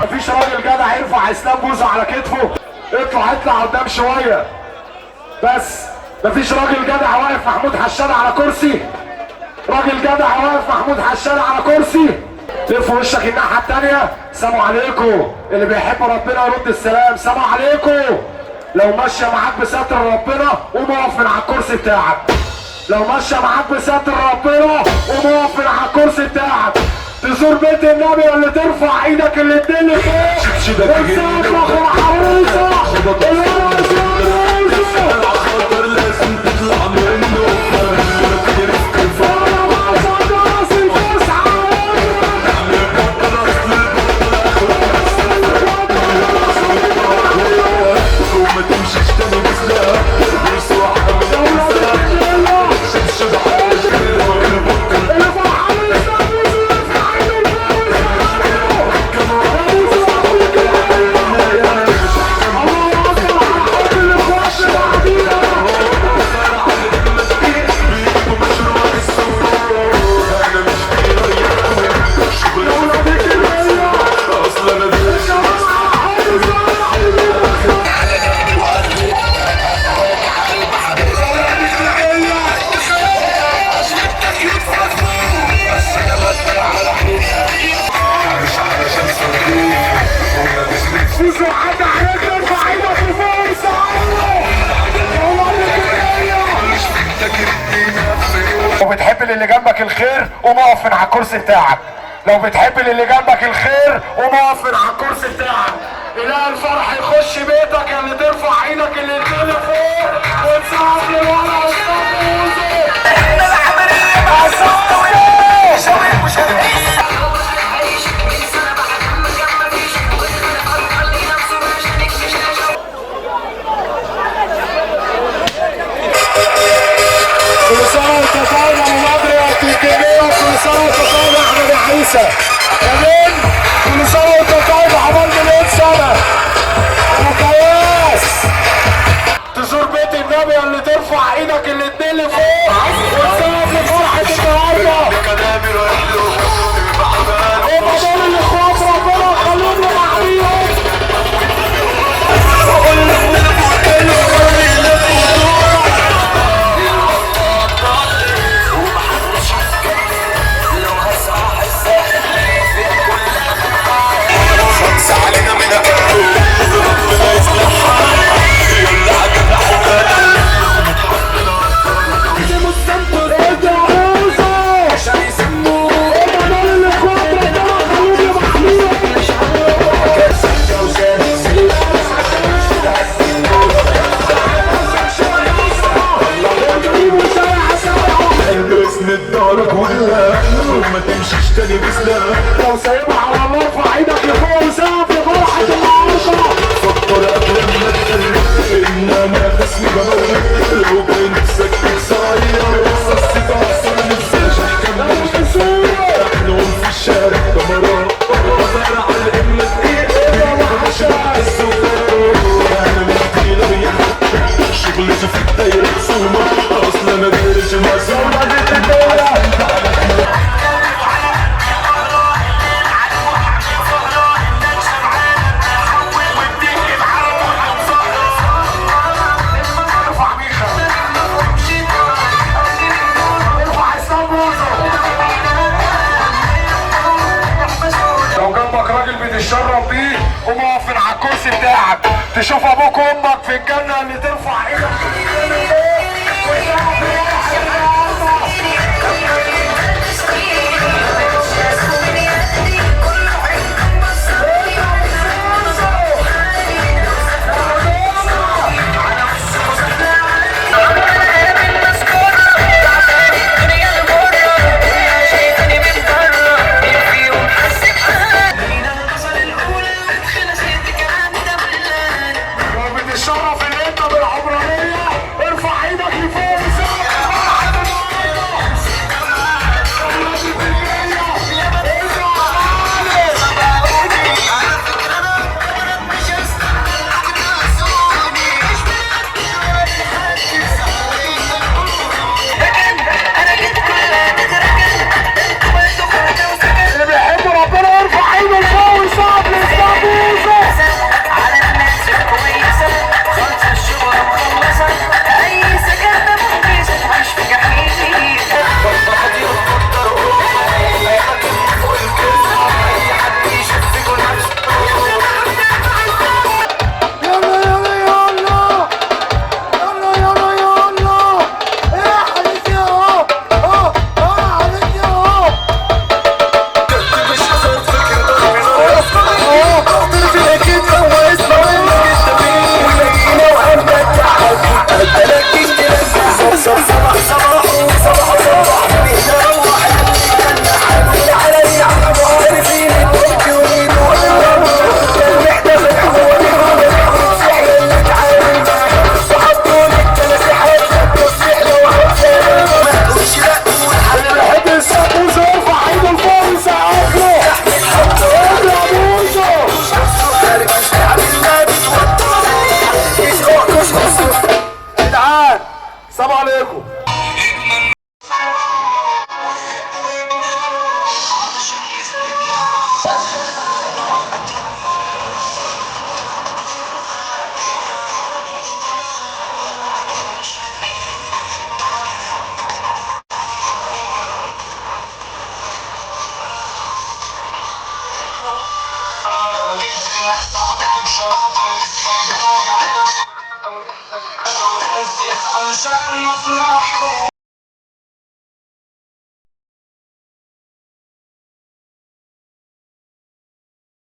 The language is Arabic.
مفيش راجل جدع يرفع اسلام بوزه على كتفه. اطلع قدام شويه بس. مفيش راجل جدع واقف محمود حشاد على كرسي. راجل جدع واقف محمود حشاد على كرسي. لف وشك الناحيه الثانيه. سلام عليكم. اللي بيحب ربنا يرد السلام. سلام عليكم. لو ماشيه معاك بستر ربنا قوم اقف من على الكرسي بتاعك. لو ماشيه معاك بستر ربنا قوم اقف من على الكرسي بتاعك. تزور بيت النبي ولا ترفع ايدك الاتنين لفوق وتسافر اخو عروسه الخطر لازم تطلع منه. وما تمشيش تاني بسلاح بيسوح لو بتحب اللي جنبك الخير قوم اقف من على الكرسي بتاعك. لو بتحب اللي جنبك الخير قوم اقف من على الكرسي بتاعك. اله الفرح يخش بيتك يا اللي ترفع ايدك اللي تجيلي فوق وتساعد لي ورا كل سنة وانت طيب يا مبادرة يا الكمية. كل سنة وانت طيب يا احمد يا عيسى. كمان كل سنة وانت طيب عقبال مليون سنة. وكياس تزور بيت النبي اللي ترفع ايدك الاتنين لفوق وتساعد لفرحة النهارده. هم دول الاخوات ربنا يخليهم لبعضيهم. وما تمشيش تاني بسلاح. لو سايبها على الله ارفع ايدك لفوق وسقف لفرحة النهارده. فكر قبل ما تقلب انما خصمي بموت. لو كان نفسك تصير قصصي تحصل نفسك كمل. احنا في الشارع كاميرات بطلع على الامة دقيقة مش بحس انا مش ديلر شغلتي في الدايرة خصومة. اصل انا دايرتي معزومة. تشرب بيه قوم اقف من على الكرسي بتاعك. تشوف ابوك وامك في الجنه اللي ترفع ايدك الشرف اللي انت بالعمرانيه. ارفع ايدك لفوق وسقف. عشان مصلحته